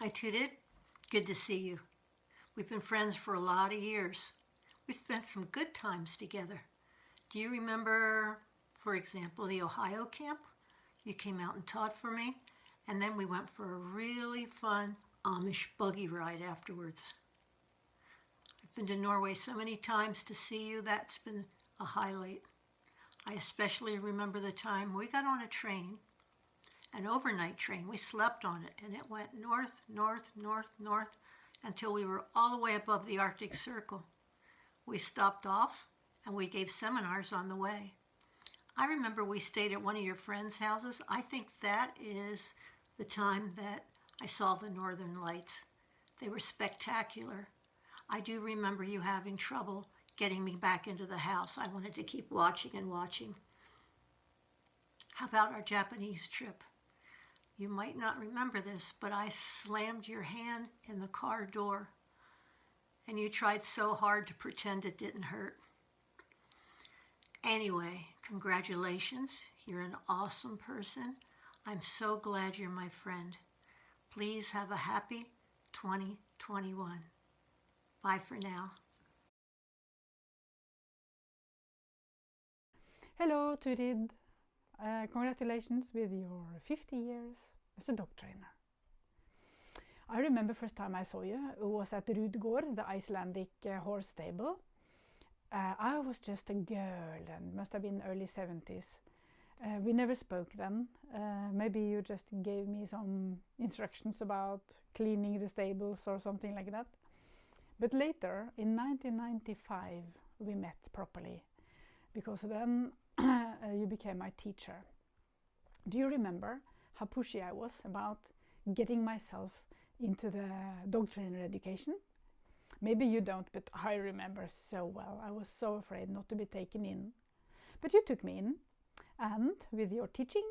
Hi, Turid. Good to see you. We've been friends for a lot of years. We spent some good times together. Do you remember, for example, the Ohio camp? You came out and taught for me, and then we went for a really fun Amish buggy ride afterwards. I've been to Norway so many times to see you, that's been a highlight. I especially remember the time we got on a train, an overnight train. We slept on it, and it went north, north, north, north until we were all the way above the Arctic Circle. We stopped off and we gave seminars on the way. I remember we stayed at one of your friends' houses. I think that is the time that I saw the northern lights. They were spectacular. I do remember you having trouble getting me back into the house. I wanted to keep watching and watching. How about our Japanese trip? You might not remember this, but I slammed your hand in the car door, and you tried so hard to pretend it didn't hurt. Anyway, congratulations. You're an awesome person. I'm so glad you're my friend. Please have a happy 2021. Bye for now. Hello, Turid. Congratulations with your 50 years as a dog trainer. I remember first time I saw you, it was at Turid Rugaas, the Icelandic horse stable. I was just a girl and must have been early 70s. We never spoke then. Maybe you just gave me some instructions about cleaning the stables or something like that. But later, in 1995, we met properly, because then you became my teacher. Do you remember how pushy I was about getting myself into the dog trainer education? Maybe you don't, but I remember so well. I was so afraid not to be taken in. But you took me in, and with your teaching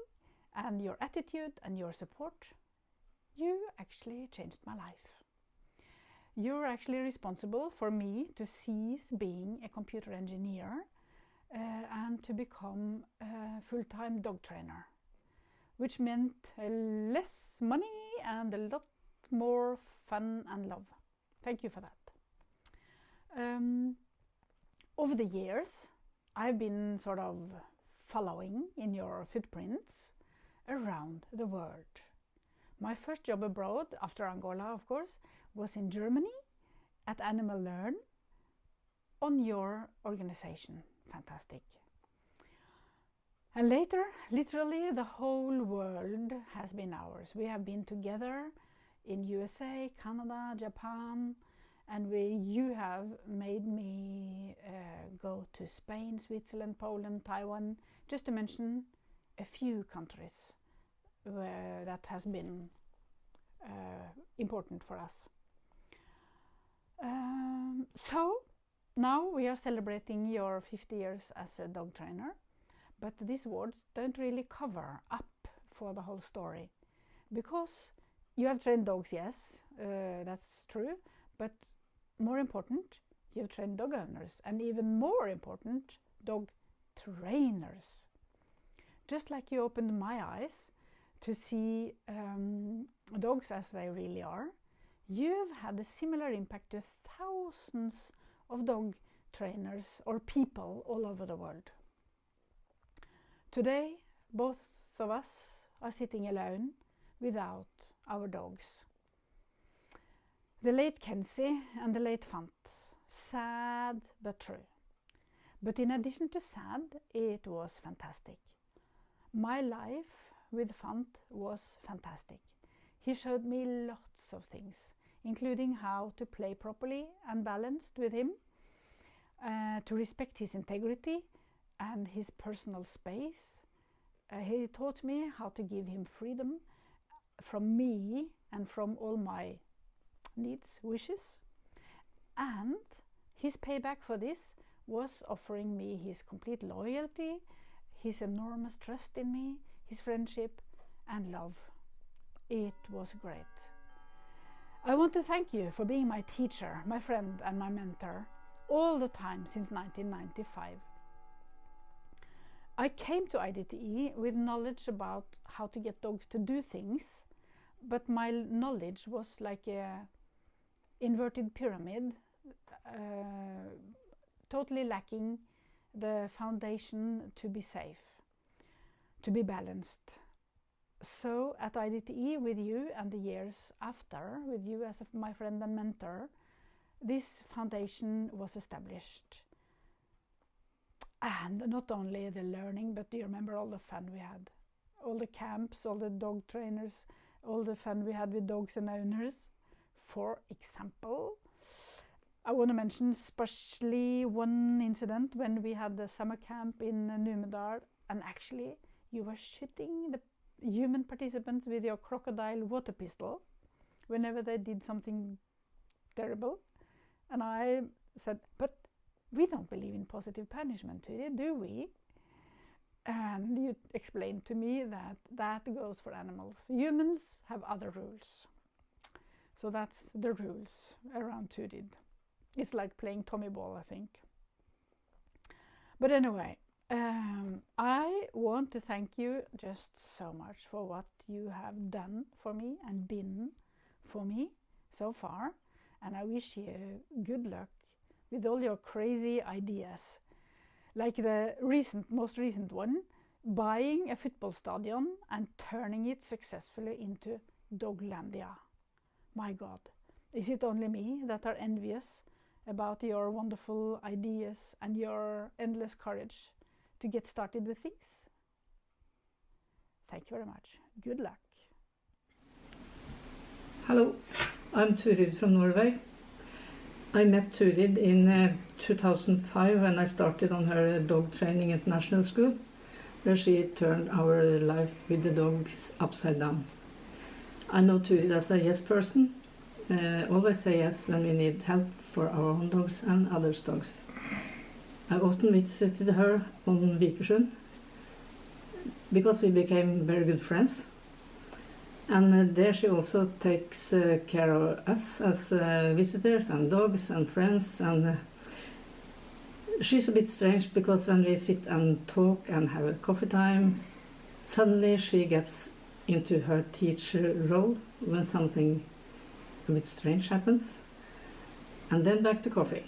and your attitude and your support, you actually changed my life. You're actually responsible for me to cease being a computer engineer and to become a full-time dog trainer, which meant less money and a lot more fun and love. Thank you for that. Over the years, I've been sort of following in your footprints around the world. My first job abroad, after Angola of course, was in Germany at Animal Learn on your organization. Fantastic. And later, literally the whole world has been ours. We have been together in USA, Canada, Japan, and you have made me go to Spain, Switzerland, Poland, Taiwan, just to mention a few countries where that has been important for us. So now we are celebrating your 50 years as a dog trainer, but these words don't really cover up for the whole story, because you have trained dogs, yes, that's true, but more important, you have trained dog owners, and even more important, dog trainers. Just like you opened my eyes to see dogs as they really are, you've had a similar impact to thousands of dog trainers or people all over the world. Today, both of us are sitting alone without our dogs. The late Kenzie and the late Fant. Sad but true. But in addition to sad, it was fantastic. My life with Fant was fantastic. He showed me lots of things, including how to play properly and balanced with him, to respect his integrity and his personal space. He taught me how to give him freedom from me and from all my needs, wishes. And his payback for this was offering me his complete loyalty, his enormous trust in me, his friendship and love. It was great. I want to thank you for being my teacher, my friend and my mentor all the time since 1995. I came to IDTE with knowledge about how to get dogs to do things, but my knowledge was like a inverted pyramid, totally lacking the foundation to be safe, to be balanced. So at IDTE, with you and the years after, with you as my friend and mentor, this foundation was established. And not only the learning, but do you remember all the fun we had? All the camps, all the dog trainers, all the fun we had with dogs and owners. For example, I want to mention especially one incident when we had the summer camp in Numedal, and actually you were shooting the human participants with your crocodile water pistol whenever they did something terrible. And I said, but we don't believe in positive punishment, do we? And you explained to me that that goes for animals. Humans have other rules. So that's the rules around Turid. It's like playing Tommy ball, I think. But anyway, I want to thank you just so much for what you have done for me and been for me so far. And I wish you good luck with all your crazy ideas. Like the most recent one, buying a football stadium and turning it successfully into Doglandia. My God, is it only me that are envious about your wonderful ideas and your endless courage to get started with things? Thank you very much. Good luck. Hello, I'm Turid from Norway. I met Turid in 2005 when I started on her dog training international school, where she turned our life with the dogs upside down. I know Turid as a yes person, always say yes when we need help for our own dogs and others' dogs. I often visited her on Vikersund because we became very good friends. And there she also takes care of us as visitors and dogs and friends. And she's a bit strange because when we sit and talk and have a coffee time, suddenly she gets into her teacher role when something a bit strange happens. And then back to coffee.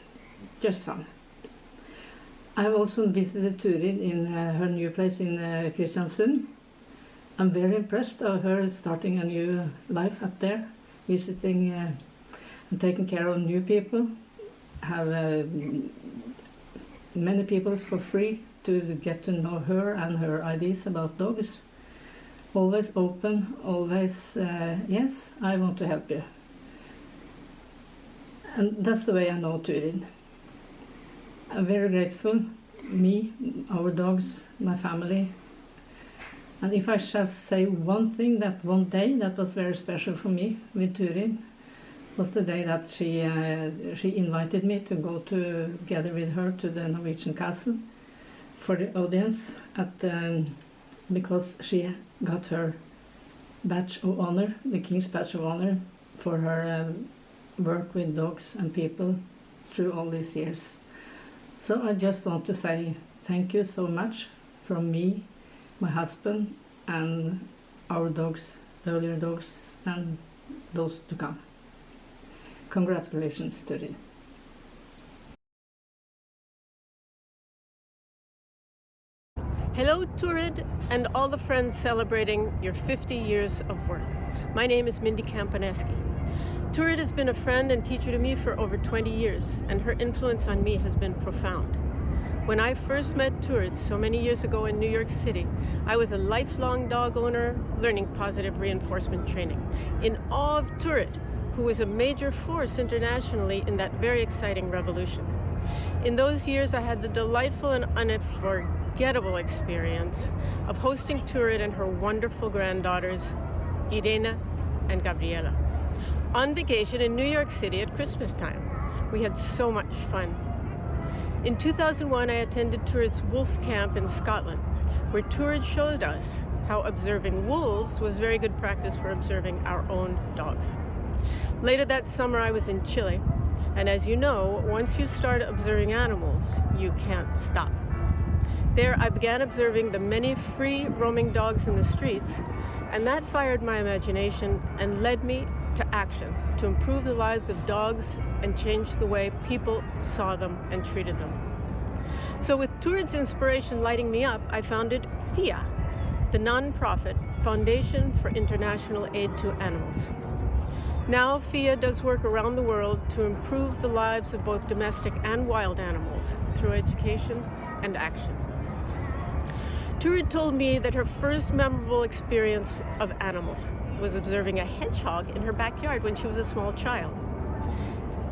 Just fun. I've also visited Turid in her new place in Kristiansund. I'm very impressed of her starting a new life up there, visiting and taking care of new people, have many people for free to get to know her and her ideas about dogs. Always open, always, yes, I want to help you. And that's the way I know Turid. I'm very grateful, me, our dogs, my family. And if I shall say one thing, that one day that was very special for me with Turid was the day that she invited me to go together with her to the Norwegian castle for the audience because she got her badge of honor, the King's Badge of Honor, for her work with dogs and people through all these years. So I just want to say thank you so much from me, my husband, and our dogs, earlier dogs, and those to come. Congratulations, Turid. Hello, Turid, and all the friends celebrating your 50 years of work. My name is Mindy Kampaneski. Turid has been a friend and teacher to me for over 20 years, and her influence on me has been profound. When I first met Turid so many years ago in New York City, I was a lifelong dog owner learning positive reinforcement training, in awe of Turid, who was a major force internationally in that very exciting revolution. In those years, I had the delightful and unforgettable experience of hosting Turid and her wonderful granddaughters, Irena and Gabriela, on vacation in New York City at Christmas time. We had so much fun. In 2001, I attended Turid's wolf camp in Scotland, where Turid showed us how observing wolves was very good practice for observing our own dogs. Later that summer, I was in Chile, and as you know, once you start observing animals, you can't stop. There, I began observing the many free roaming dogs in the streets, And that fired my imagination and led me to action to improve the lives of dogs and change the way people saw them and treated them. So with Turid's inspiration lighting me up, I founded FIA, the nonprofit Foundation for International Aid to Animals. Now FIA does work around the world to improve the lives of both domestic and wild animals through education and action. Turid told me that her first memorable experience of animals was observing a hedgehog in her backyard when she was a small child.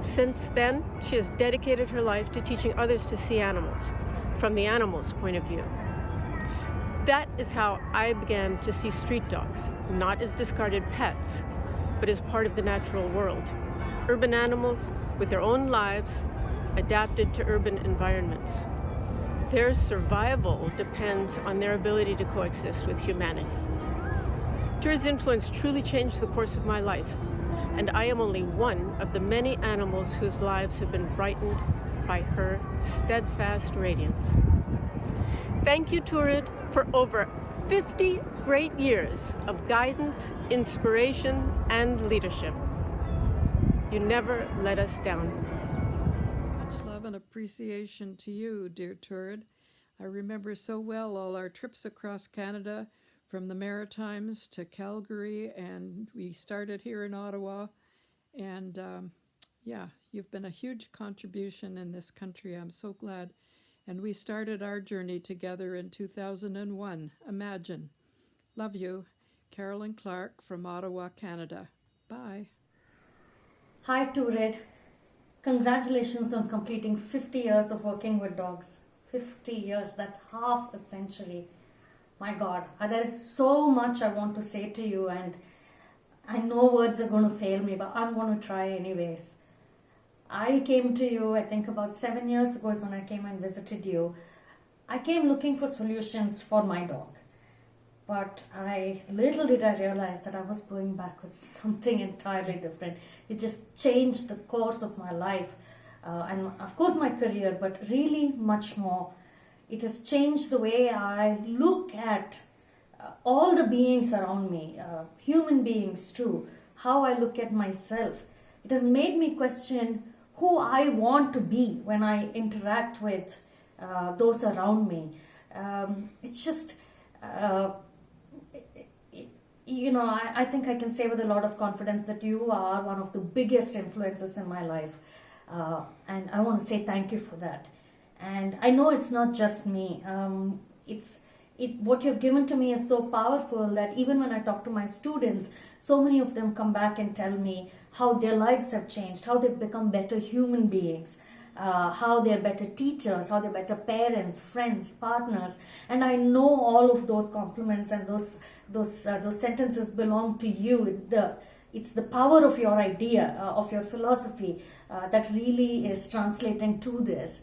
Since then, she has dedicated her life to teaching others to see animals from the animal's point of view. That is how I began to see street dogs, not as discarded pets, but as part of the natural world. Urban animals with their own lives, adapted to urban environments. Their survival depends on their ability to coexist with humanity. Turid's influence truly changed the course of my life, and I am only one of the many animals whose lives have been brightened by her steadfast radiance. Thank you, Turid, for over 50 great years of guidance, inspiration, and leadership. You never let us down. Much love and appreciation to you, dear Turid. I remember so well all our trips across Canada, from the Maritimes to Calgary, and we started here in Ottawa. And yeah, you've been a huge contribution in this country. I'm so glad. And we started our journey together in 2001. Imagine. Love you. Carolyn Clark from Ottawa, Canada. Bye. Hi, Turid. Congratulations on completing 50 years of working with dogs. 50 years, that's half a century. My God, there is so much I want to say to you, and I know words are going to fail me, but I'm going to try anyways. I came to you, I think about 7 years ago is when I came and visited you. I came looking for solutions for my dog. But little did I realize that I was going back with something entirely different. It just changed the course of my life, and of course my career, but really much more. It has changed the way I look at all the beings around me, human beings too, how I look at myself. It has made me question who I want to be when I interact with those around me. It's just... I think I can say with a lot of confidence that you are one of the biggest influences in my life. And I want to say thank you for that. And I know it's not just me. What you've given to me is so powerful that even when I talk to my students, so many of them come back and tell me how their lives have changed, how they've become better human beings, how they're better teachers, how they're better parents, friends, partners. And I know all of those compliments and those sentences belong to you. It's the power of your idea, of your philosophy, that really is translating to this.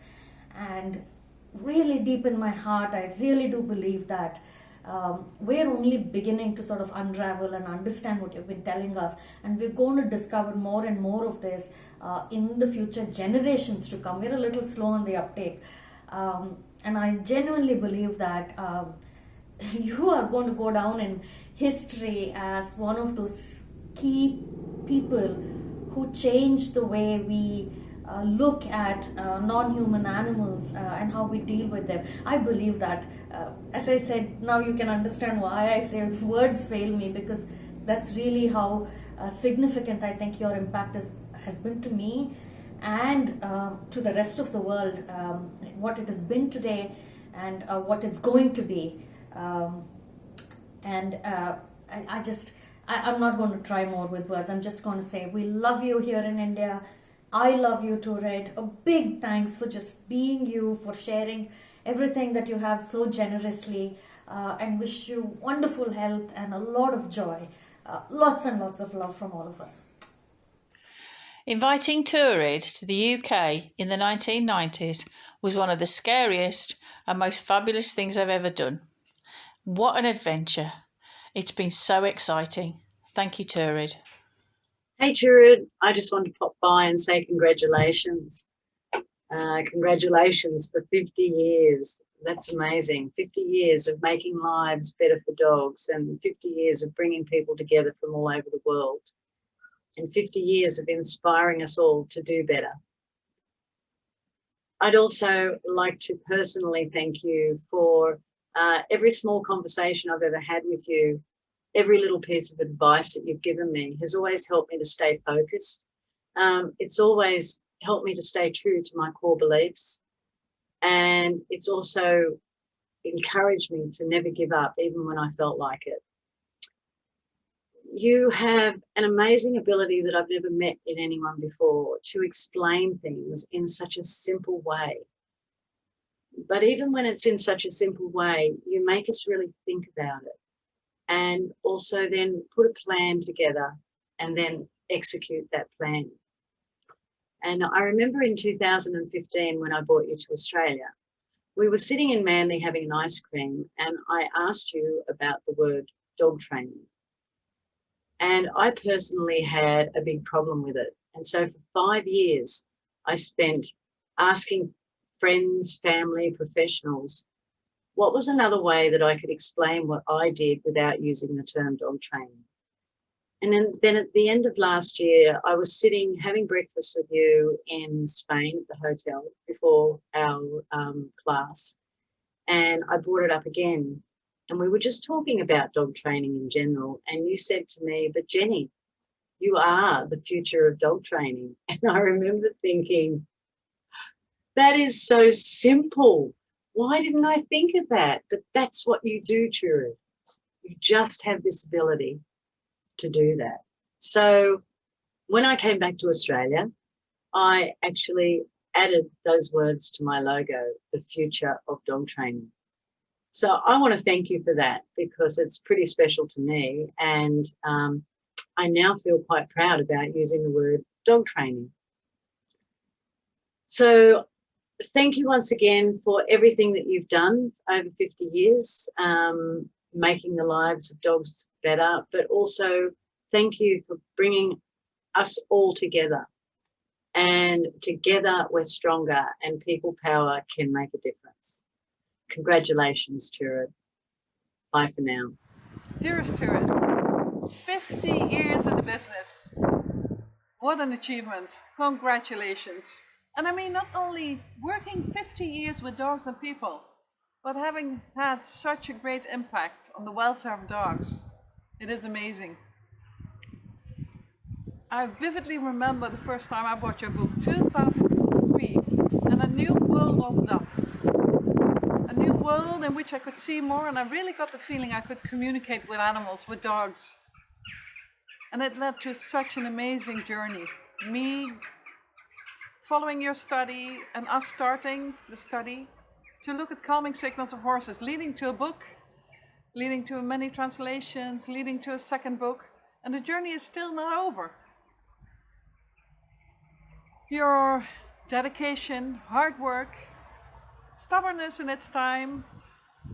And really deep in my heart, I really do believe that we're only beginning to sort of unravel and understand what you've been telling us. And we're going to discover more and more of this in the future generations to come. We're a little slow on the uptake. And I genuinely believe that you are going to go down in history as one of those key people who changed the way we look at non-human animals and how we deal with them. I believe that. As I said, now you can understand why I say words fail me, because that's really how significant I think your impact has been to me and to the rest of the world, what it has been today and what it's going to be. I'm not going to try more with words. I'm just going to say we love you here in India. I love you, Turid. A big thanks for just being you, for sharing everything that you have so generously, and wish you wonderful health and a lot of joy. Lots and lots of love from all of us. Inviting Turid to the UK in the 1990s was one of the scariest and most fabulous things I've ever done. What an adventure. It's been so exciting. Thank you, Turid. Hey, Turid. I just wanted to pop by and say congratulations. Congratulations for 50 years. That's amazing. 50 years of making lives better for dogs, and 50 years of bringing people together from all over the world, and 50 years of inspiring us all to do better. I'd also like to personally thank you for every small conversation I've ever had with you. Every little piece of advice that you've given me has always helped me to stay focused. It's always helped me to stay true to my core beliefs. And it's also encouraged me to never give up, even when I felt like it. You have an amazing ability that I've never met in anyone before to explain things in such a simple way. But even when it's in such a simple way, you make us really think about it, and also then put a plan together and then execute that plan. And I remember in 2015, when I brought you to Australia, we were sitting in Manly having an ice cream, and I asked you about the word dog training. And I personally had a big problem with it. And so for 5 years, I spent asking friends, family, professionals, what was another way that I could explain what I did without using the term dog training? And then at the end of last year, I was sitting having breakfast with you in Spain at the hotel before our class, and I brought it up again. And we were just talking about dog training in general. And you said to me, but Jenny, you are the future of dog training. And I remember thinking, that is so simple. Why didn't I think of that? But that's what you do, Turid. You just have this ability to do that. So when I came back to Australia, I actually added those words to my logo, the future of dog training. So I want to thank you for that, because it's pretty special to me. And I now feel quite proud about using the word dog training. So thank you once again for everything that you've done over 50 years, making the lives of dogs better, but also thank you for bringing us all together. And together we're stronger, and people power can make a difference. Congratulations, Turid. Bye for now. Dearest Turid, 50 years in the business. What an achievement. Congratulations. And I mean, not only working 50 years with dogs and people, but having had such a great impact on the welfare of dogs. It is amazing. I vividly remember the first time I bought your book, 2003, and a new world opened up. A new world in which I could see more, and I really got the feeling I could communicate with animals, with dogs. And it led to such an amazing journey. Me following your study and us starting the study to look at calming signals of horses, leading to a book, leading to many translations, leading to a second book, and the journey is still not over. Your dedication, hard work, stubbornness in its time,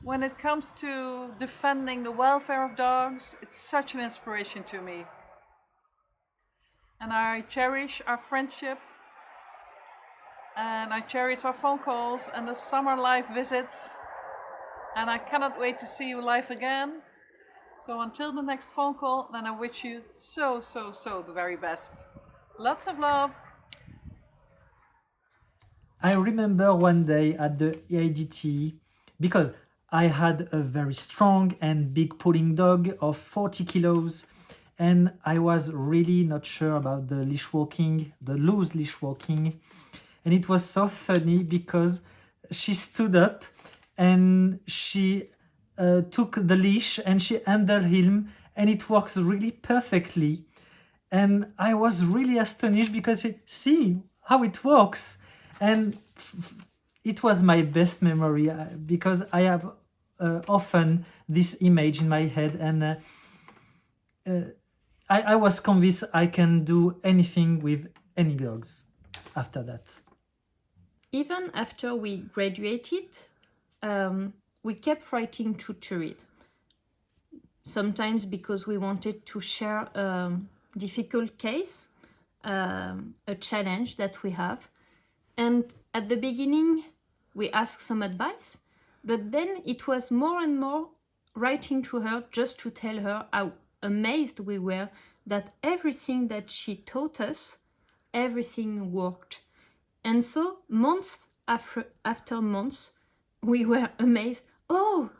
when it comes to defending the welfare of dogs, it's such an inspiration to me. And I cherish our friendship, and I cherish our phone calls and the summer live visits, and I cannot wait to see you live again. So until the next phone call, then I wish you so the very best. Lots of love. I remember one day at the AGT, because I had a very strong and big pulling dog of 40 kilos, and I was really not sure about the leash walking, the loose leash walking. And it was so funny because she stood up and she took the leash and she handled him, and it works really perfectly. And I was really astonished because see how it works. And it was my best memory, because I have often this image in my head, and I was convinced I can do anything with any dogs after that. Even after we graduated, we kept writing to Turid. Sometimes because we wanted to share a difficult case, a challenge that we have. And at the beginning, we asked some advice, but then it was more and more writing to her just to tell her how amazed we were that everything that she taught us, everything worked. And so months after months, we were amazed. Oh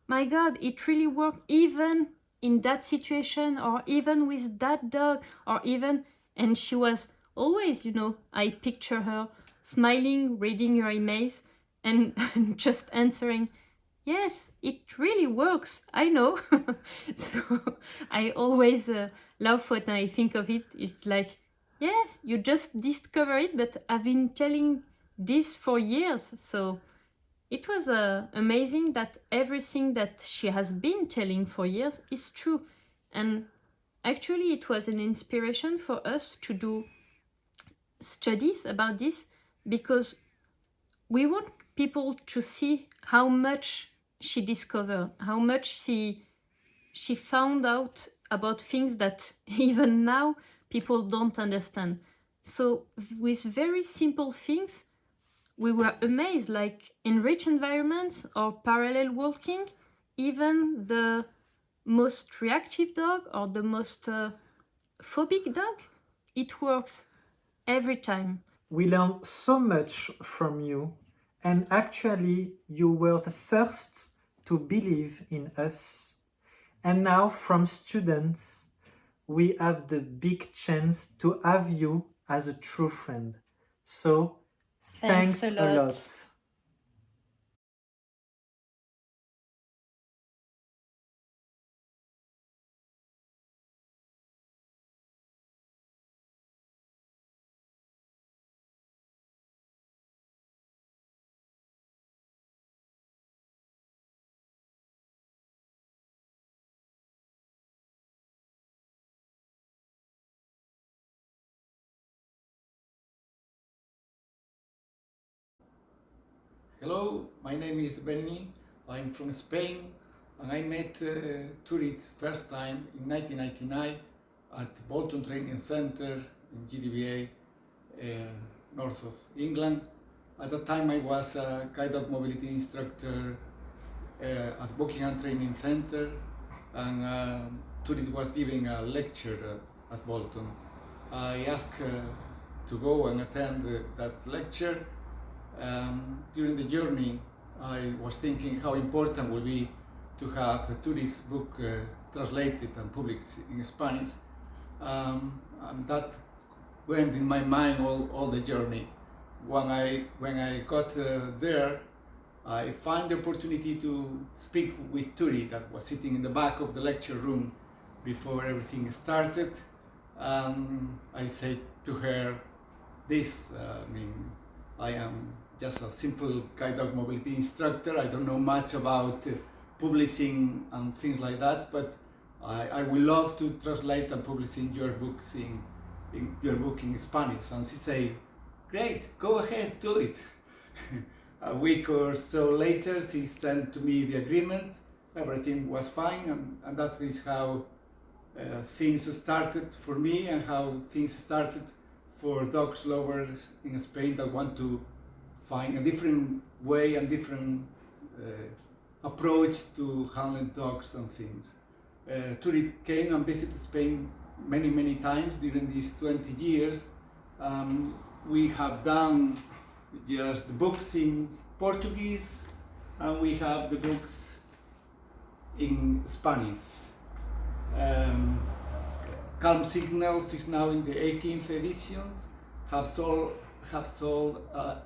my God, it really worked even in that situation, or even with that dog, or even, and she was always, I picture her smiling, reading her emails, and just answering, yes, it really works, I know. So I always laugh when I think of it. It's like, yes, you just discover it, but I've been telling this for years. So it was amazing that everything that she has been telling for years is true. And actually, it was an inspiration for us to do studies about this, because we want people to see how much she discovered, how much she found out about things that even now people don't understand. So with very simple things, we were amazed, like in rich environments or parallel walking, even the most reactive dog or the most phobic dog, it works every time. We learned so much from you, and actually you were the first to believe in us. And now from students, we have the big chance to have you as a true friend. So thanks a lot. Hello, my name is Benny. I'm from Spain, and I met Turid first time in 1999 at Bolton Training Center in GDBA, north of England. At that time, I was a guided mobility instructor at Buckingham Training Center, and Turid was giving a lecture at Bolton. I asked to go and attend that lecture. During the journey, I was thinking how important would be to have Turid's book translated and published in Spanish. And that went in my mind all the journey. When I got there, I found the opportunity to speak with Turid, that was sitting in the back of the lecture room before everything started. I said to her this, I am just a simple guide dog mobility instructor. I don't know much about publishing and things like that, but I would love to translate and publish in your books in your book in Spanish. And she said, great, go ahead, do it. A week or so later, she sent to me the agreement. Everything was fine, and that is how things started for me, and how things started for dog lovers in Spain that want to find a different way and different approach to handling dogs and things. Turid came and visited Spain many times during these 20 years. We have done just the books in Portuguese, and we have the books in Spanish. Calm Signals is now in the 18th editions, have sold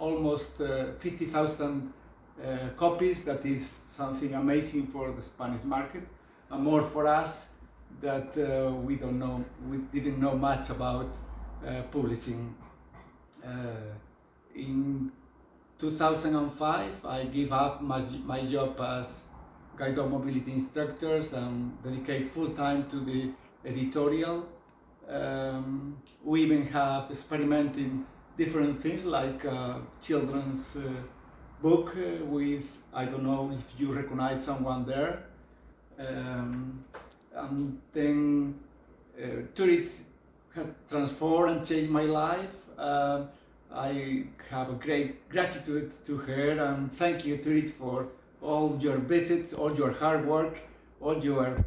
almost 50,000 copies. That is something amazing for the Spanish market, and more for us that we didn't know much about publishing. In 2005, I gave up my job as guide dog mobility instructors and dedicate full time to the editorial. We even have experimenting different things like children's book with, I don't know if you recognize someone there. And then Turid had transformed and changed my life. I have a great gratitude to her, and thank you, Turid, for all your visits, all your hard work, all your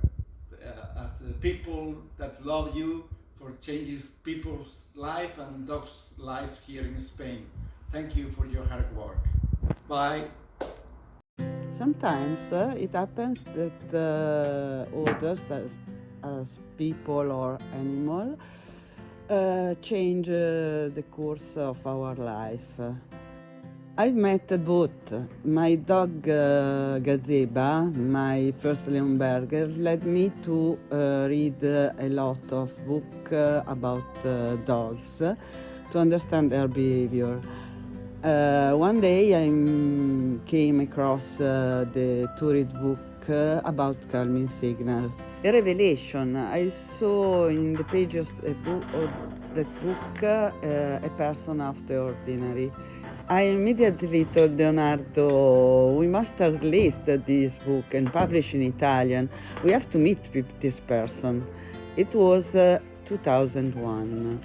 people that love you, for changes people's life and dogs' life here in Spain. Thank you for your hard work. Bye. Sometimes it happens that others, that as people or animal, change the course of our life. I've met both. My dog Gazeba, my first Leonberger, led me to read a lot of books about dogs to understand their behavior. One day I came across the Turid book about calming signal. A revelation. I saw in the pages of that book a person of the ordinary. I immediately told Leonardo, we must release this book and publish in Italian. We have to meet this person. It was 2001.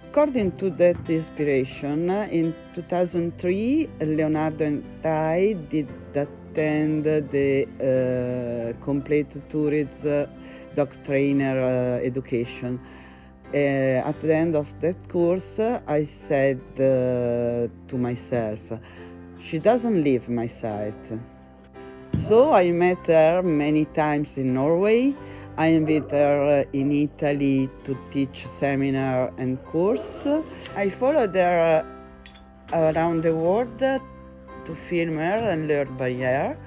According to that inspiration, in 2003, Leonardo and I did attend the complete Turid's dog trainer education. At the end of that course, I said to myself, she doesn't leave my sight. So I met her many times in Norway. I invited her in Italy to teach seminar and course. I followed her around the world to film her and learn by her,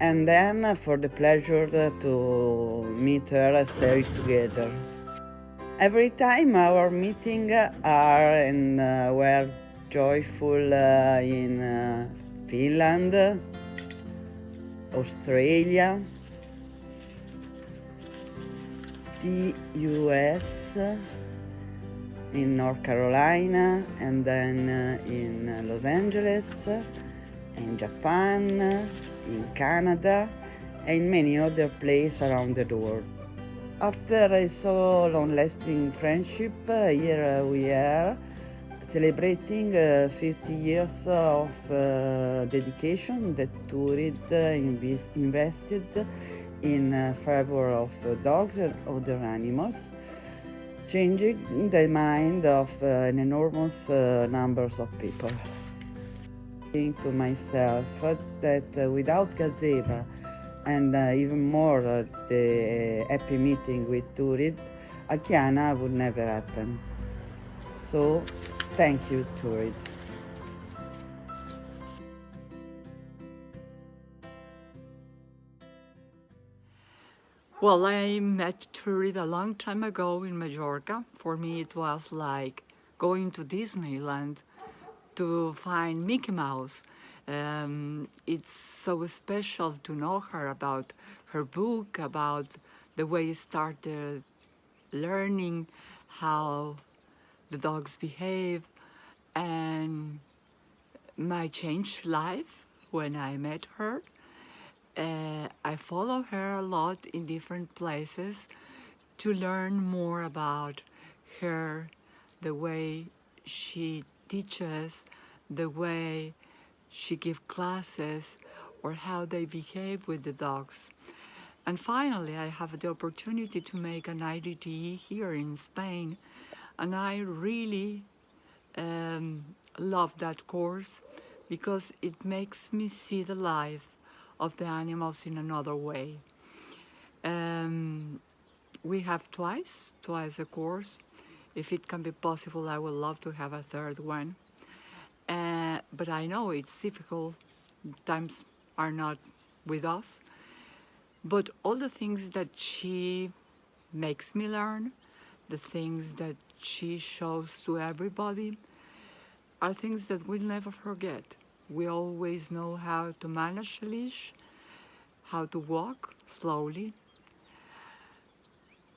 and then for the pleasure to meet her and stay together. Every time our meetings are and were joyful in Finland, Australia, the US, in North Carolina, and then in Los Angeles, in Japan, in Canada, and many other places around the world. After a so long-lasting friendship, here we are celebrating 50 years of dedication that Turid invested in favor of dogs and other animals, changing the mind of an enormous numbers of people. I think to myself that without Gazeba and even more the happy meeting with Turid, Akiana would never happen. So, thank you, Turid. Well, I met Turid a long time ago in Majorca. For me, it was like going to Disneyland to find Mickey Mouse. It's so special to know her, about her book, about the way you started learning how the dogs behave, and my changed life when I met her. I follow her a lot in different places to learn more about her, the way she teaches, the way she gives classes, or how they behave with the dogs. And finally, I have the opportunity to make an IDT here in Spain, and I really love that course because it makes me see the life of the animals in another way. We have twice a course. If it can be possible, I would love to have a third one. But I know it's difficult. Times are not with us. But all the things that she makes me learn, the things that she shows to everybody, are things that we'll never forget. We always know how to manage a leash, how to walk slowly,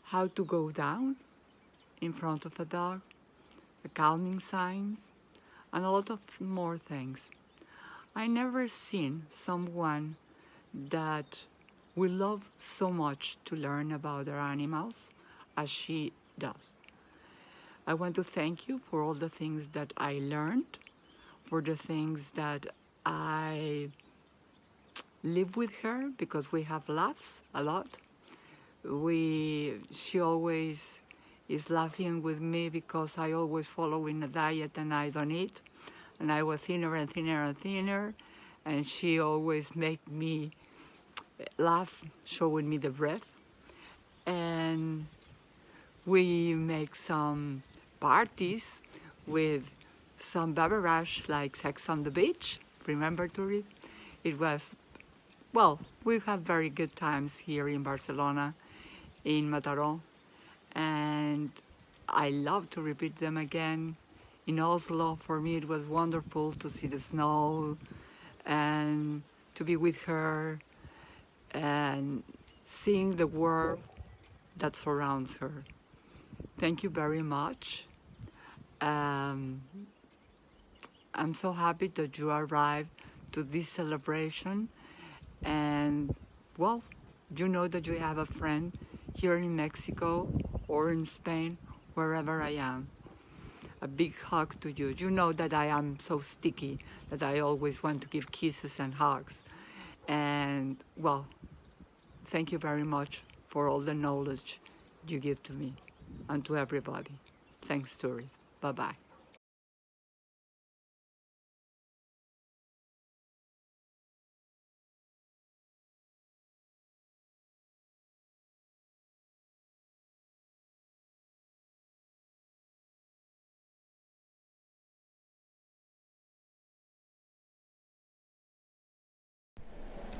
how to go down in front of a dog, the calming signs, and a lot of more things. I never seen someone that we love so much to learn about their animals as she does. I want to thank you for all the things that I learned, for the things that I live with her, because we have laughs a lot. She always is laughing with me because I always follow in a diet and I don't eat. And I was thinner and thinner and thinner. And she always made me laugh, showing me the breath. And we make some parties with some beverage like Sex on the Beach. Remember, Turid? It was, well, we have very good times here in Barcelona, in Mataró, and I love to repeat them again. In Oslo, for me, it was wonderful to see the snow and to be with her and seeing the world that surrounds her. Thank you very much. I'm so happy that you arrived to this celebration, and well, you know that you have a friend here in Mexico or in Spain, wherever I am. A big hug to you. You know that I am so sticky that I always want to give kisses and hugs. And well, thank you very much for all the knowledge you give to me and to everybody. Thanks, Turid. Bye-bye.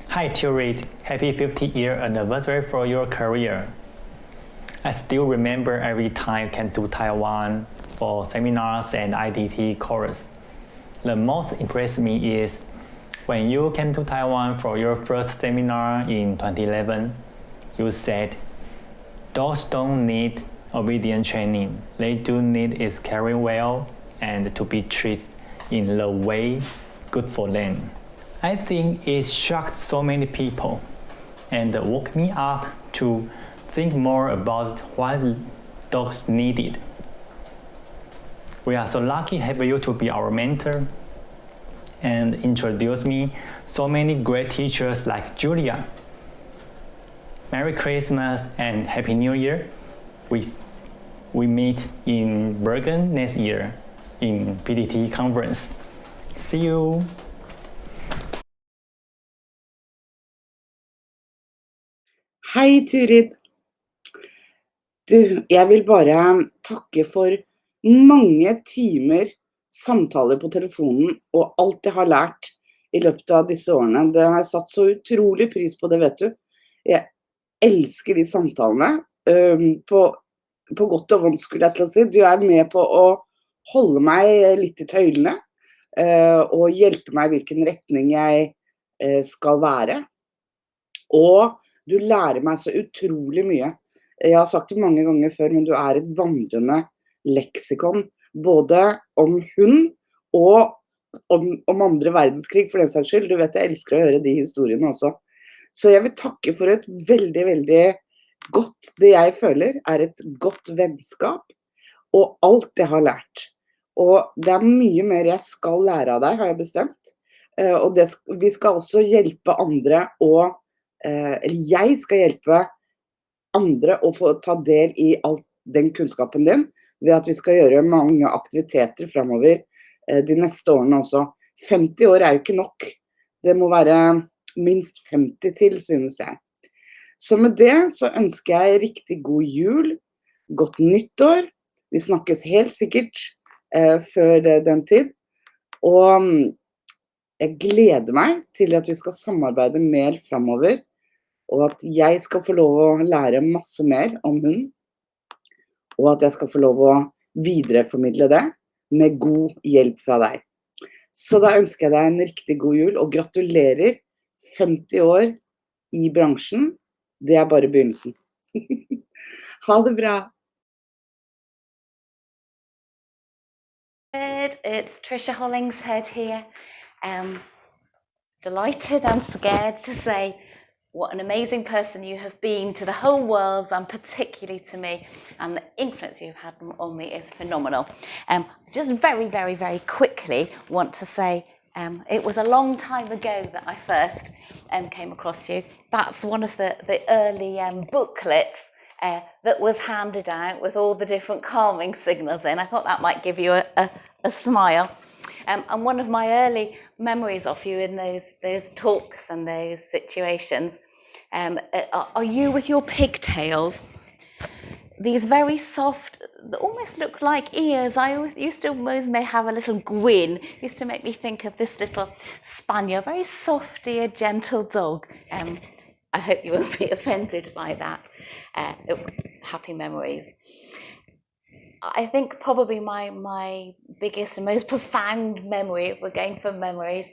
Hi Turid, happy 50-year anniversary for your career. I still remember every time I came to Taiwan for seminars and IDT course. The most impressed me is when you came to Taiwan for your first seminar in 2011, you said, dogs don't need obedience training, they do need is caring well and to be treated in the way good for them. I think it shocked so many people and woke me up to think more about what dogs needed. We are so lucky to have you to be our mentor and introduce me so many great teachers like Julia. Merry Christmas and Happy New Year. We meet in Bergen next year in PDT conference. See you. Hei, Turid. Du, jeg vil bare takke for mange timer samtaler på telefonen og alt jeg har lært i løpet av disse årene. Det har jeg satt så utrolig pris på det, vet du. Jeg elsker de samtalene, på godt og vondt skulle jeg til å si. Du er med på å holde meg litt i tøylene, og hjelpe meg i hvilken retning jeg skal være. Og du lærer meg så utrolig mye. Jeg har sagt det mange ganger før, men du er et vandrende leksikon, både om hund og om andre verdenskrig, for den saks skyld. Du vet, jeg elsker å høre de historiene også. Så jeg vil takke for et veldig, veldig godt, det jeg føler er et godt vennskap, og alt jeg har lært. Og det er mye mer jeg skal lære av deg, har jeg bestemt. Og vi skal også hjelpe andre eller jeg skal hjelpe andre å få ta del i all den kunnskapen din, ved at vi skal gjøre mange aktiviteter fremover de neste årene også. 50 år er jo ikke nok. Det må være minst 50 til, synes jeg. Så med det så ønsker jeg riktig god jul, godt nyttår. Vi snakkes helt sikkert før den tid. Og jeg gleder meg til at vi skal samarbeide mer fremover, og at jeg skal få lov å lære masse mer om hund, og at jeg skal få lov å videreformidle det med god hjelp fra deg. Så da ønsker jeg deg en riktig god jul, og gratulerer 50 år i bransjen. Det er bare begynnelsen. Ha det bra! It's Trisha Hollingshead here. Delighted and scared to say what an amazing person you have been to the whole world, and particularly to me, and the influence you've had on me is phenomenal. Just very, very, very quickly want to say it was a long time ago that I first came across you. That's one of the early booklets that was handed out with all the different calming signals in. I thought that might give you a smile. And one of my early memories of you in those talks and those situations are you with your pigtails. These very soft, almost look like ears. I always used to almost may have a little grin. Used to make me think of this little spaniel, very soft ear, gentle dog. I hope you won't be offended by that. Happy memories. I think probably my biggest and most profound memory, if we're going for memories,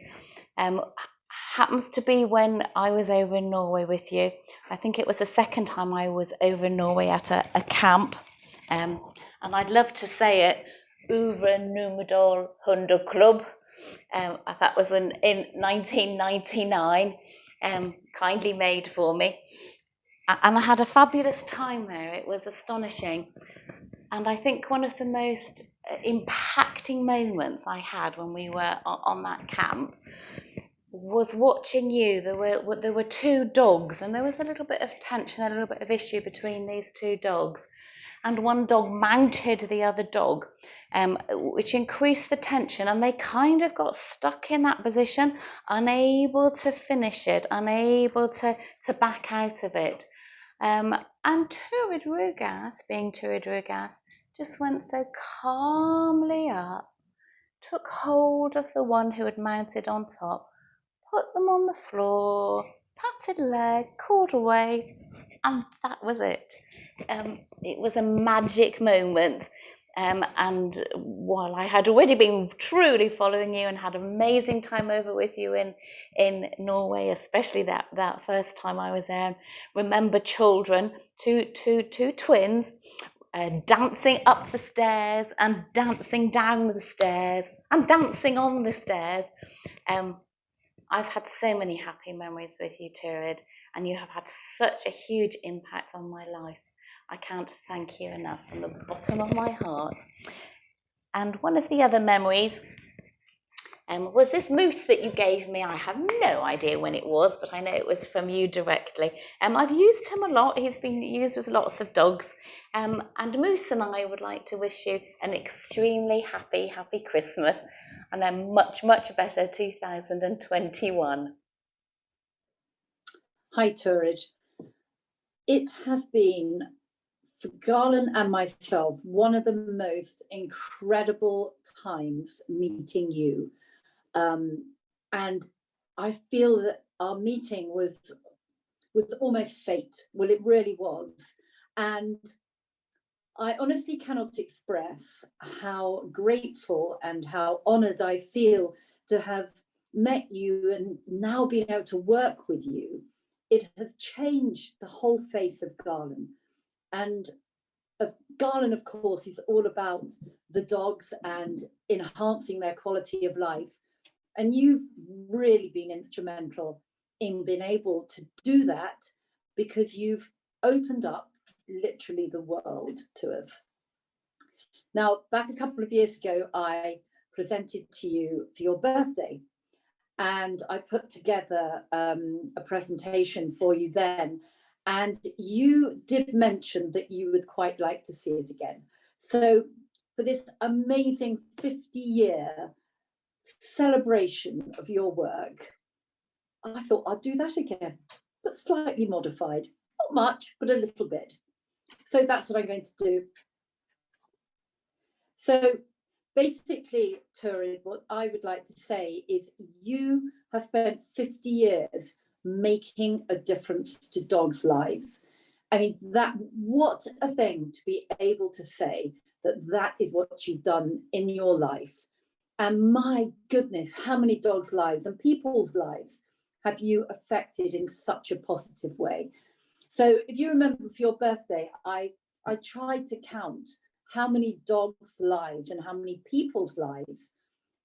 happens to be when I was over in Norway with you. I think it was the second time I was over in Norway at a camp. And I'd love to say it, Uvre Numedal Hunderklubb. That was in 1999, kindly made for me. And I had a fabulous time there. It was astonishing. And I think one of the most impacting moments I had when we were on that camp was watching you. There were two dogs, and there was a little bit of tension, a little bit of issue between these two dogs. And one dog mounted the other dog, which increased the tension, and they kind of got stuck in that position, unable to finish it, unable to back out of it. And Turid Rugaas, being Turid Rugaas, just went so calmly up, took hold of the one who had mounted on top, put them on the floor, patted leg, called away, and that was it. It was a magic moment. And while I had already been truly following you and had an amazing time over with you in Norway, especially that first time I was there, remember children, two twins, dancing up the stairs and dancing down the stairs and dancing on the stairs. I've had so many happy memories with you, Turid, and you have had such a huge impact on my life. I can't thank you enough from the bottom of my heart. And one of the other memories was this moose that you gave me. I have no idea when it was, but I know it was from you directly. I've used him a lot. He's been used with lots of dogs. And Moose and I would like to wish you an extremely happy Christmas and a much, much better 2021. Hi, Turid. It has been, for Garland and myself, one of the most incredible times meeting you. And I feel that our meeting was almost fate. Well, it really was. And I honestly cannot express how grateful and how honored I feel to have met you and now being able to work with you. It has changed the whole face of Garland. And Garland, of course, is all about the dogs and enhancing their quality of life. And you've really been instrumental in being able to do that because you've opened up literally the world to us. Now, back a couple of years ago, I presented to you for your birthday, and I put together a presentation for you then, and you did mention that you would quite like to see it again. So for this amazing 50-year celebration of your work, I thought I'd do that again, but slightly modified. Not much, but a little bit. So that's what I'm going to do. So basically, Turid, what I would like to say is you have spent 50 years making a difference to dogs' lives. I mean, what a thing to be able to say that is what you've done in your life. And my goodness, how many dogs' lives and people's lives have you affected in such a positive way? So if you remember for your birthday, I tried to count how many dogs' lives and how many people's lives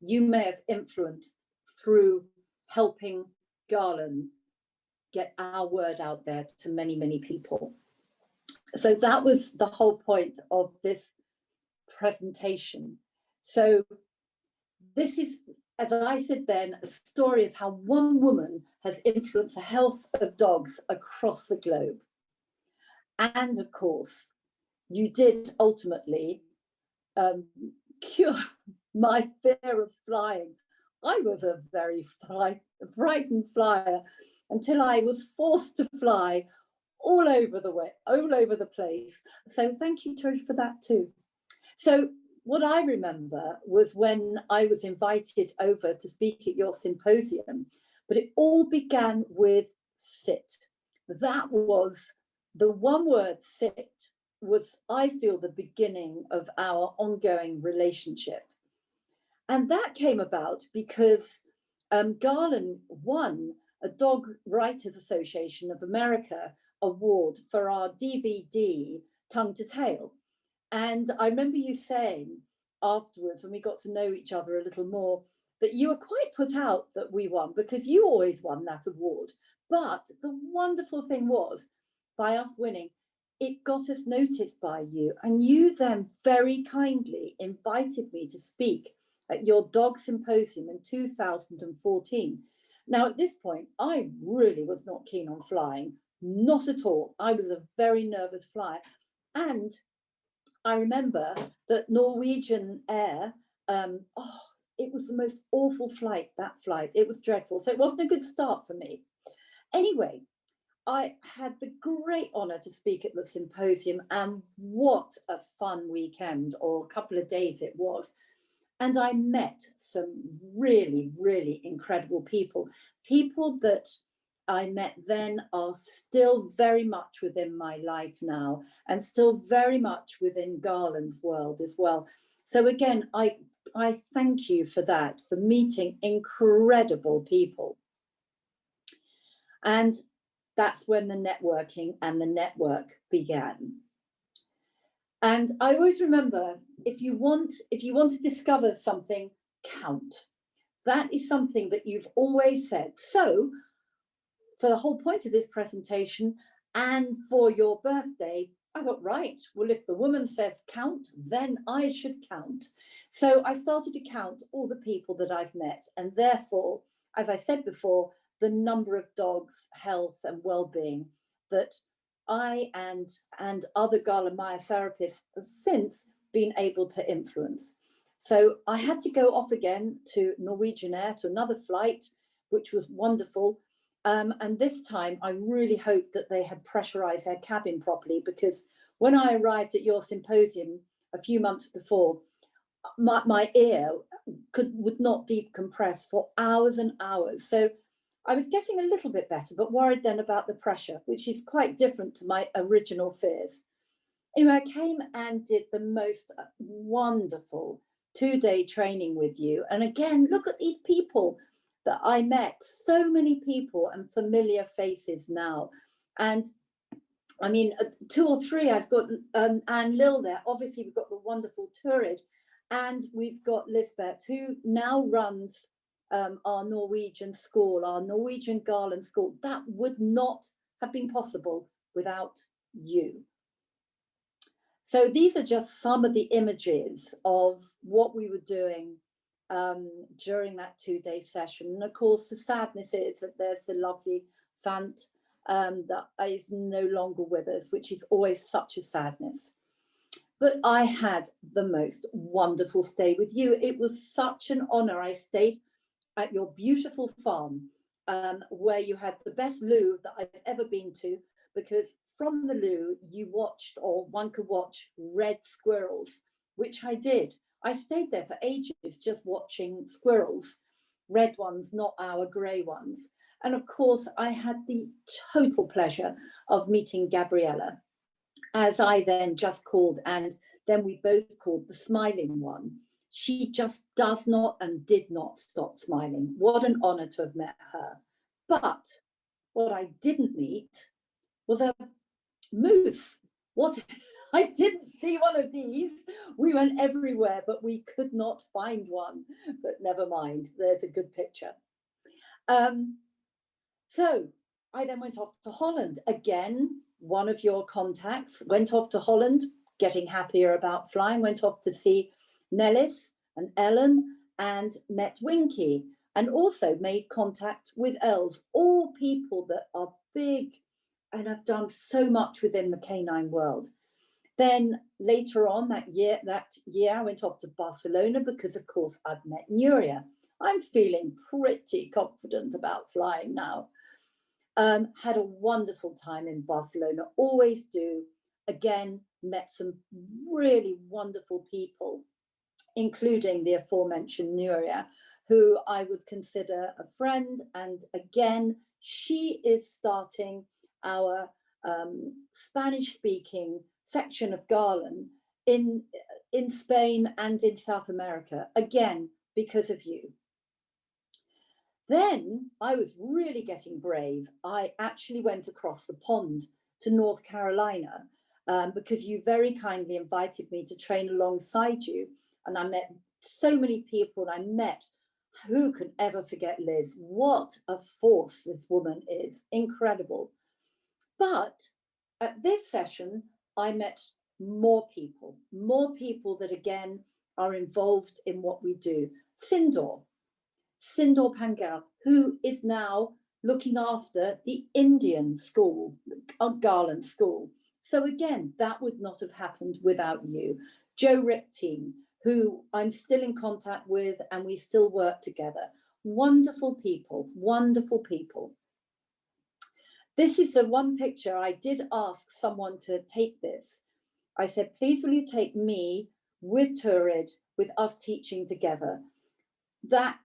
you may have influenced through helping Garland get our word out there to many, many people. So that was the whole point of this presentation. So this is, as I said then, a story of how one woman has influenced the health of dogs across the globe. And of course, you did ultimately cure my fear of flying. I was a very frightened flyer until I was forced to fly all over the place. So thank you, Turid, for that too. So what I remember was when I was invited over to speak at your symposium, but it all began with sit. That was the one word, sit, was, I feel, the beginning of our ongoing relationship. And that came about because Garland won a Dog Writers Association of America award for our DVD, Tongue to Tail. And I remember you saying afterwards, when we got to know each other a little more, that you were quite put out that we won, because you always won that award. But the wonderful thing was, by us winning, it got us noticed by you. And you then very kindly invited me to speak at your dog symposium in 2014. Now, at this point, I really was not keen on flying, not at all. I was a very nervous flyer. And I remember that Norwegian Air, it was the most awful flight, that flight. It was dreadful. So it wasn't a good start for me. Anyway, I had the great honor to speak at the symposium, and what a fun weekend, or a couple of days it was. And I met some really, really incredible people. People that I met then are still very much within my life now, and still very much within Garland's world as well. So again, I thank you for that, for meeting incredible people. And that's when the networking and the network began. And I always remember, if you want to discover something, count. That is something that you've always said. So for the whole point of this presentation and for your birthday, I thought, right, well, if the woman says count, then I should count. So I started to count all the people that I've met, and therefore, as I said before, the number of dogs' health and well-being that I and other Garland-Meyer therapists have since been able to influence. So I had to go off again to Norwegian Air, to another flight, which was wonderful. And this time I really hoped that they had pressurized their cabin properly, because when I arrived at your symposium a few months before, my ear would not decompress for hours and hours. So I was getting a little bit better, but worried then about the pressure, which is quite different to my original fears. Anyway, I came and did the most wonderful 2-day training with you. And again, look at these people that I met, so many people and familiar faces now. And I mean, 2 or 3, I've got Anne Lill there. Obviously, we've got the wonderful Turid, and we've got Lisbeth, who now runs our Norwegian school, our Norwegian Garland school. That would not have been possible without you. So these are just some of the images of what we were doing during that 2-day session. And of course, the sadness is that there's the lovely Fant that is no longer with us, which is always such a sadness. But I had the most wonderful stay with you. It was such an honor. I stayed at your beautiful farm where you had the best loo that I've ever been to, because from the loo you watched, or one could watch, red squirrels, which I did. I stayed there for ages just watching squirrels, red ones, not our grey ones. And of course, I had the total pleasure of meeting Gabriella, as I then just called, and then we both called the smiling one. She just does not and did not stop smiling. What an honor to have met her. But what I didn't meet was a moose. I didn't see one of these. We went everywhere, but we could not find one. But never mind, there's a good picture. So I then went off to Holland. Again, one of your contacts went off to Holland, getting happier about flying, went off to see Nellis and Ellen and met Winky, and also made contact with Els, all people that are big and have done so much within the canine world. Then later on that year, I went off to Barcelona because, of course, I'd met Nuria. I'm feeling pretty confident about flying now. Had a wonderful time in Barcelona, always do. Again, met some really wonderful people, including the aforementioned Nuria, who I would consider a friend. And again, she is starting our Spanish-speaking section of Garland in Spain and in South America, again, because of you. Then I was really getting brave. I actually went across the pond to North Carolina because you very kindly invited me to train alongside you. And I met so many people, and I met, who could ever forget Liz? What a force this woman is, incredible. But at this session, I met more people that again are involved in what we do. Sindor Pangal, who is now looking after the Indian school, Garland School. So again, that would not have happened without you. Joe Ripteen, who I'm still in contact with, and we still work together. Wonderful people, wonderful people. This is the one picture I did ask someone to take this. I said, please will you take me with Turid, with us teaching together. That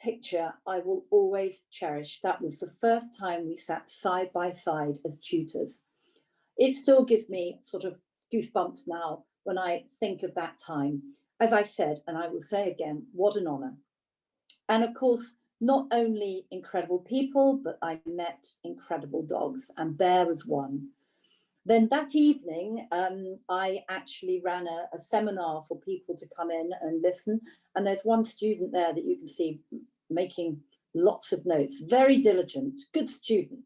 picture I will always cherish. That was the first time we sat side by side as tutors. It still gives me sort of goosebumps now when I think of that time. As I said, and I will say again, what an honor. And of course, not only incredible people, but I met incredible dogs, and Bear was one. Then that evening, I actually ran a seminar for people to come in and listen. And there's one student there that you can see making lots of notes, very diligent, good student.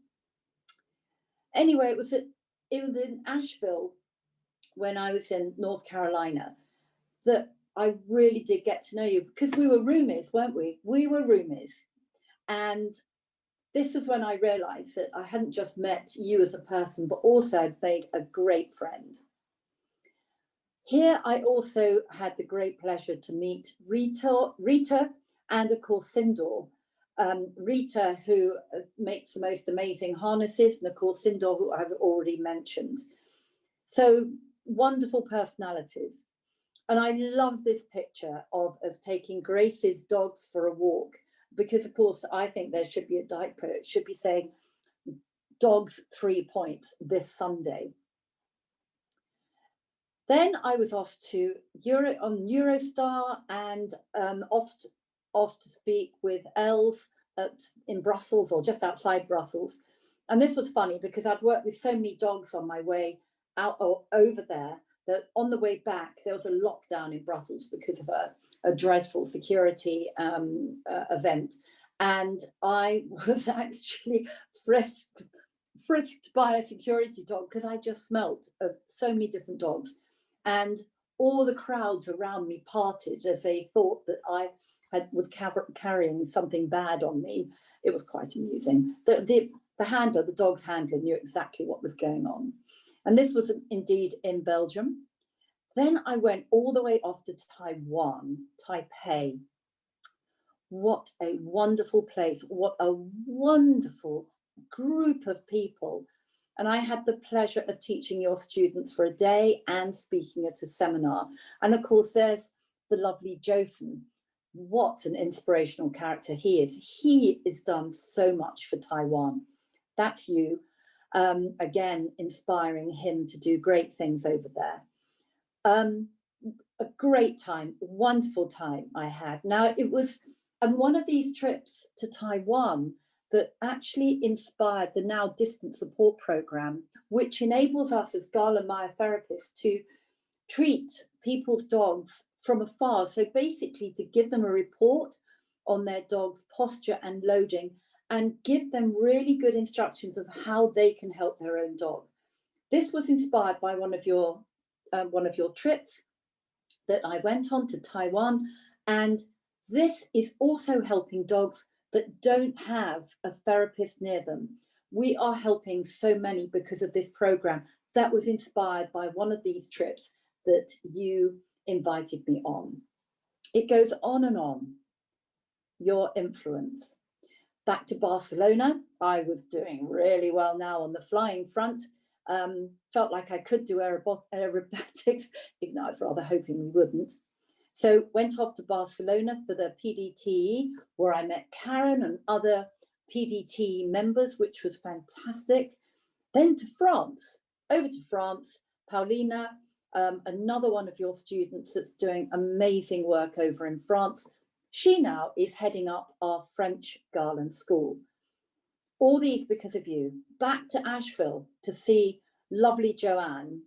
Anyway, it was in Asheville when I was in North Carolina that I really did get to know you, because we were roomies, weren't we? We were roomies. And this was when I realized that I hadn't just met you as a person, but also I'd made a great friend. Here I also had the great pleasure to meet Rita and of course Sindor. Rita, who makes the most amazing harnesses, and of course Sindor, who I've already mentioned. So wonderful personalities. And I love this picture of us taking Grace's dogs for a walk, because of course I think there should be a diaper. It should be saying dogs 3 points this Sunday. Then I was off to Eurostar and off to speak with Els in Brussels, or just outside Brussels. And this was funny because I'd worked with so many dogs on my way out or over there that on the way back there was a lockdown in Brussels because of a dreadful security event. And I was actually frisked by a security dog because I just smelt of so many different dogs. And all the crowds around me parted as they thought that I was carrying something bad on me. It was quite amusing. The handler, the dog's handler, knew exactly what was going on. And this was indeed in Belgium. Then I went all the way off to Taiwan, Taipei. What a wonderful place. What a wonderful group of people. And I had the pleasure of teaching your students for a day and speaking at a seminar. And of course, there's the lovely Josen. What an inspirational character he is. He has done so much for Taiwan. That's you. Again, inspiring him to do great things over there. A great time, wonderful time I had. Now, it was one of these trips to Taiwan that actually inspired the now distant support program, which enables us as Gala myotherapists to treat people's dogs from afar. So basically to give them a report on their dog's posture and loading, and give them really good instructions of how they can help their own dog. This was inspired by one of your trips that I went on to Taiwan, and this is also helping dogs that don't have a therapist near them. We are helping so many because of this program that was inspired by one of these trips that you invited me on. It goes on and on. Your influence. Back to Barcelona, I was doing really well now on the flying front. Felt like I could do aerobatics, even though I was rather hoping we wouldn't. So went off to Barcelona for the PDTE, where I met Karen and other PDT members, which was fantastic. Then to France, over to France, Paulina, another one of your students that's doing amazing work over in France. She now is heading up our French Garland School. All these because of you. Back to Asheville to see lovely Joanne,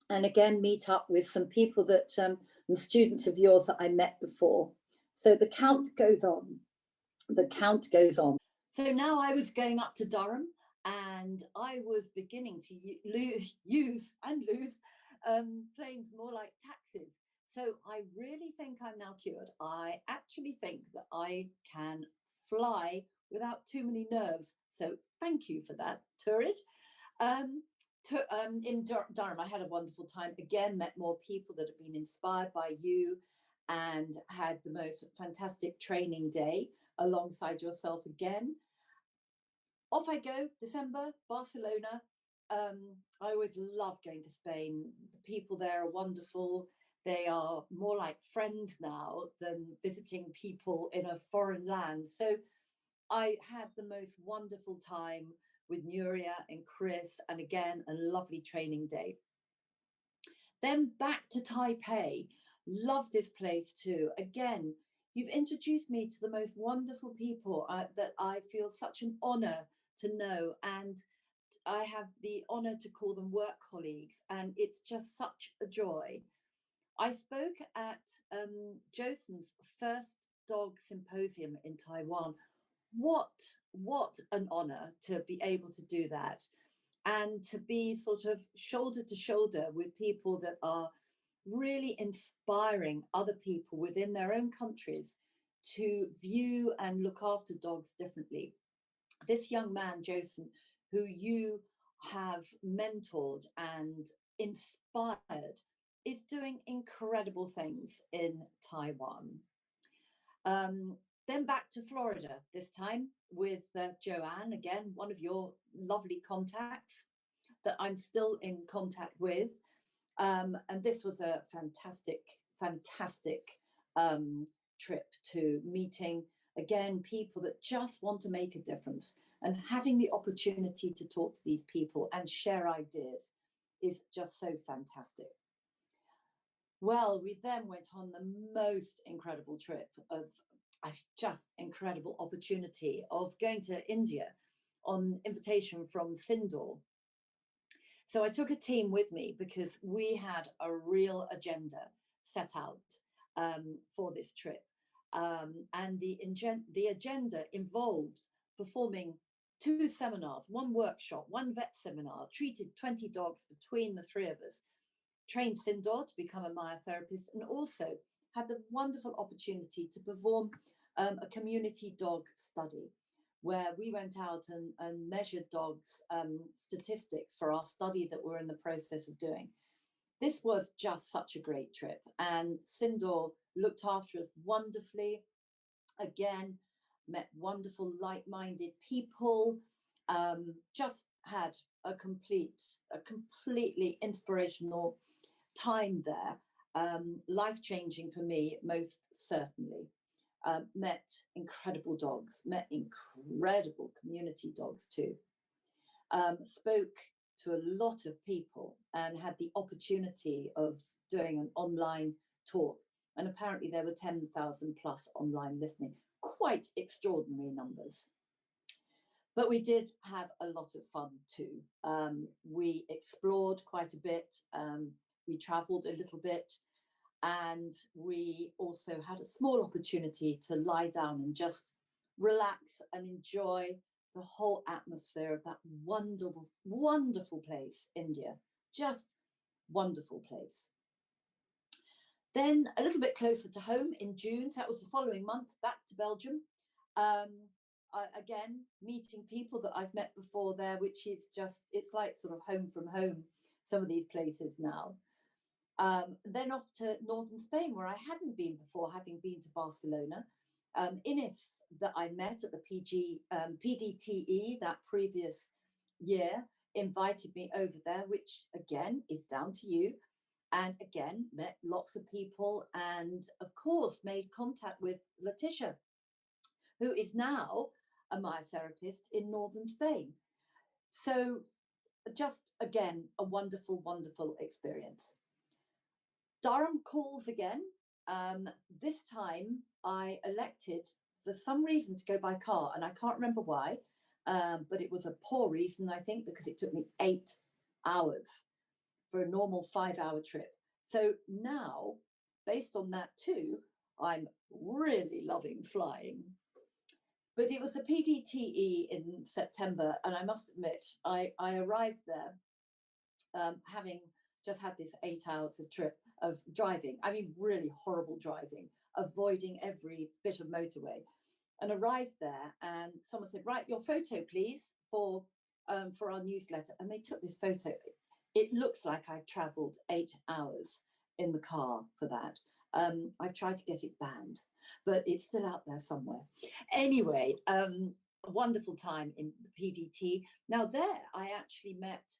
and again meet up with some people that and students of yours that I met before. So the count goes on. The count goes on. So now I was going up to Durham, and I was beginning to use planes more like taxis. So I really think I'm now cured. I actually think that I can fly without too many nerves. So thank you for that, Turid. In Durham, I had a wonderful time. Again, met more people that have been inspired by you, and had the most fantastic training day alongside yourself again. Off I go, December, Barcelona. I always love going to Spain. The people there are wonderful. They are more like friends now than visiting people in a foreign land. So I had the most wonderful time with Nuria and Chris, and again, a lovely training day. Then back to Taipei. Love this place too. Again, you've introduced me to the most wonderful people that I feel such an honor to know, and I have the honor to call them work colleagues, and it's just such a joy. I spoke at Josen's first dog symposium in Taiwan. What an honor to be able to do that, and to be sort of shoulder to shoulder with people that are really inspiring other people within their own countries to view and look after dogs differently. This young man, Josen, who you have mentored and inspired, is doing incredible things in Taiwan. Then back to Florida, this time with Joanne, again, one of your lovely contacts that I'm still in contact with. And this was a fantastic trip to meeting, again, people that just want to make a difference, and having the opportunity to talk to these people and share ideas is just so fantastic. Well, we then went on the most incredible trip of just incredible opportunity of going to India on invitation from Sindor. So I took a team with me because we had a real agenda set out for this trip. And the agenda involved performing 2 seminars, 1 workshop, 1 vet seminar, treated 20 dogs between the 3 of us, trained Sindor to become a myotherapist, and also had the wonderful opportunity to perform a community dog study, where we went out and measured dogs' statistics for our study that we're in the process of doing. This was just such a great trip, and Sindor looked after us wonderfully. Again, met wonderful like-minded people, just had a completely inspirational time there, life-changing for me, most certainly. Met incredible dogs, met incredible community dogs too. Spoke to a lot of people and had the opportunity of doing an online talk. And apparently there were 10,000 plus online listening, quite extraordinary numbers. But we did have a lot of fun too. We explored quite a bit. We traveled a little bit. And we also had a small opportunity to lie down and just relax and enjoy the whole atmosphere of that wonderful, wonderful place, India. Just wonderful place. Then a little bit closer to home in June, so that was the following month, back to Belgium. Again, meeting people that I've met before there, which is just, it's like sort of home from home, some of these places now. Then off to northern Spain, where I hadn't been before, having been to Barcelona. Ines, that I met at the PDTE that previous year, invited me over there, which again is down to you. And again, met lots of people and of course made contact with Letitia, who is now a myotherapist in northern Spain. So just again, a wonderful, wonderful experience. Durham calls again. This time I elected for some reason to go by car, and I can't remember why, but it was a poor reason, I think, because it took me 8 hours for a normal 5-hour trip. So now, based on that too, I'm really loving flying. But it was the PDTE in September, and I must admit, I arrived there having just had this 8 hours of trip of driving. I mean, really horrible driving, avoiding every bit of motorway, and arrived there. And someone said, "Right, your photo, please, for our newsletter." And they took this photo. It looks like I travelled 8 hours in the car for that. I've tried to get it banned, but it's still out there somewhere. Anyway, a wonderful time in the PDT. Now there, I actually met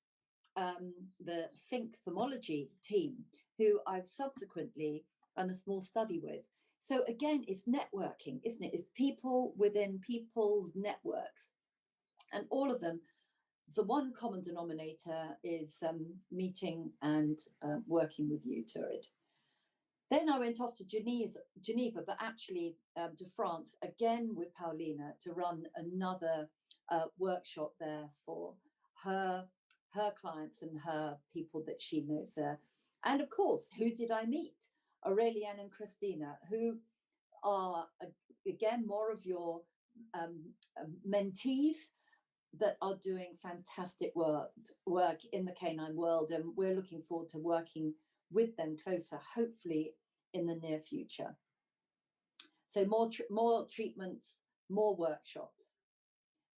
the symptomology team, who I've subsequently done a small study with. So again, it's networking, isn't it? It's people within people's networks. And all of them, the one common denominator is meeting and working with you, Turid. Then I went off to Geneva, but actually to France, again with Paulina, to run another workshop there for her clients and her people that she knows there. And of course, who did I meet? Aureliane and Christina, who are, again, more of your mentees that are doing fantastic work in the canine world. And we're looking forward to working with them closer, hopefully in the near future. So more treatments, more workshops.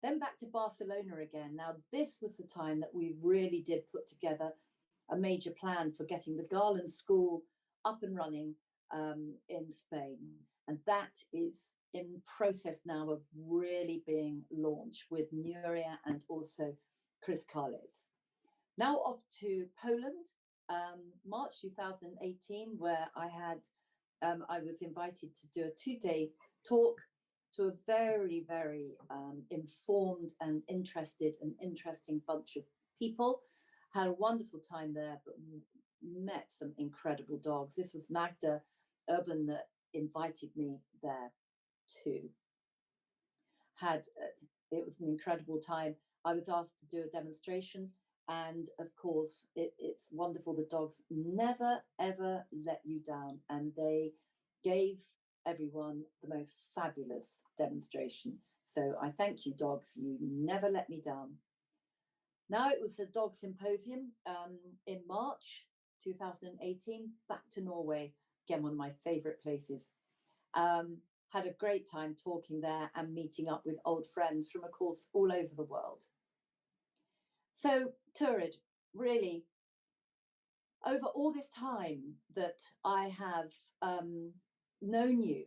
Then back to Barcelona again. Now, this was the time that we really did put together a major plan for getting the Garland School up and running in Spain. And that is in process now of really being launched with Nuria and also Chris Carles. Now off to Poland, March 2018, where I was invited to do a 2-day talk to a very, very informed and interested and interesting bunch of people. Had a wonderful time there, but met some incredible dogs. This was Magda Urban that invited me there too. It was an incredible time. I was asked to do a demonstration, and of course it's wonderful. The dogs never ever let you down, and they gave everyone the most fabulous demonstration. So I thank you, dogs. You never let me down. Now it was the dog symposium in March 2018, back to Norway, again one of my favorite places. Had a great time talking there and meeting up with old friends from, of course, all over the world. So Turid, really, over all this time that I have known you,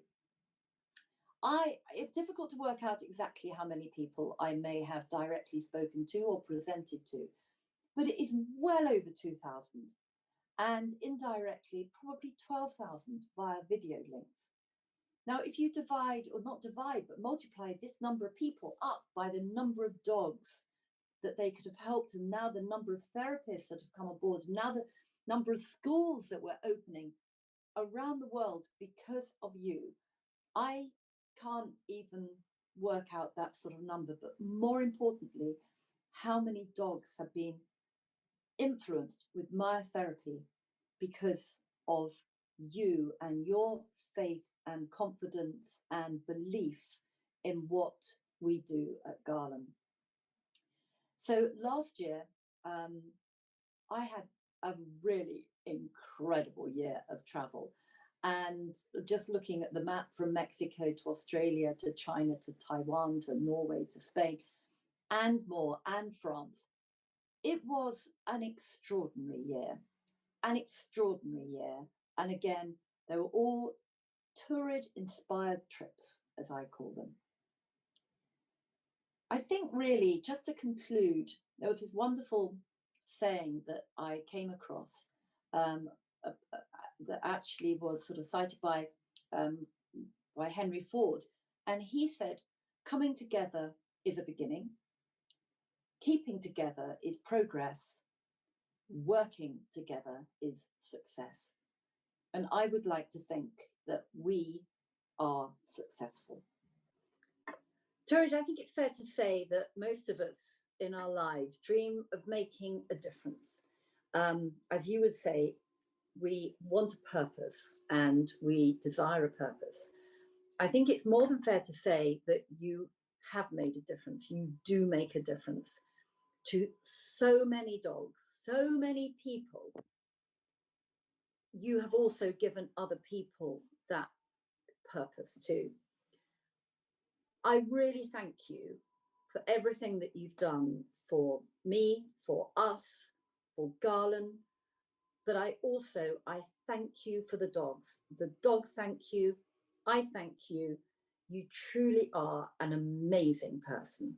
it's difficult to work out exactly how many people I may have directly spoken to or presented to, but it is well over 2,000, and indirectly probably 12,000 via video links. Now, if you divide, or not divide, but multiply this number of people up by the number of dogs that they could have helped, and now the number of therapists that have come aboard, now the number of schools that we're opening around the world because of you, I can't even work out that sort of number. But more importantly, how many dogs have been influenced with myotherapy because of you and your faith and confidence and belief in what we do at Garland. So last year, I had a really incredible year of travel. And just looking at the map from Mexico to Australia to China to Taiwan to Norway to Spain and more, and France, it was an extraordinary year. An extraordinary year. And again, they were all Turid-inspired trips, as I call them. I think really, just to conclude, there was this wonderful saying that I came across that actually was sort of cited by Henry Ford. And he said, coming together is a beginning, keeping together is progress, working together is success. And I would like to think that we are successful. Turid, I think it's fair to say that most of us in our lives dream of making a difference. As you would say, we want a purpose and we desire a purpose. I think it's more than fair to say that you have made a difference. You do make a difference to so many dogs, so many people. You have also given other people that purpose too. I really thank you for everything that you've done for me, for us, for Garland. But I thank you for the dogs. The dogs thank you. I thank you. You truly are an amazing person.